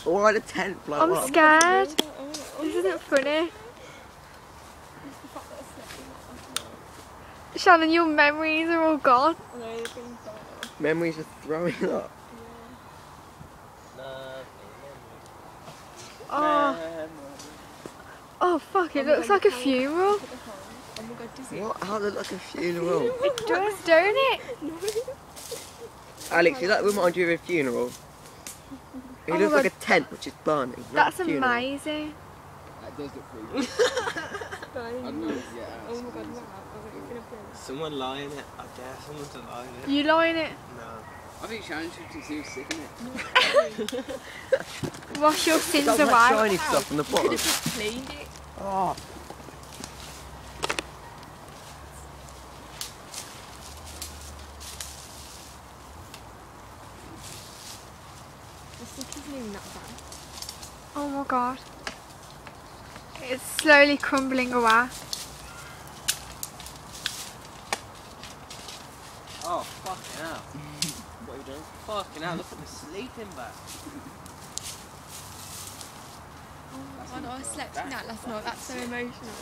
Why the tent blow I'm up? scared. This isn't funny. Shannon, your memories are all gone. Memories are throwing up. Oh, oh fuck, it looks like a funeral. What? How does it look like a funeral? It does, don't it? Alex, does that remind you of a funeral? It Oh looks my like a tent which is burning. not That's a funeral. amazing. That does look pretty good. Oh my god, Someone lie in it. I dare someone to lie in it. You lie in it. No. I think Shannon should see who's sick in it. Wash your sins Got that away. shiny stuff on the bottom. cleaned it. Oh. The stick isn't even that bad. Oh my god. It's slowly crumbling away. Oh, fucking hell. What are you doing? Fucking hell, look at the sleeping bag. Oh, I slept in that last night. That's so emotional.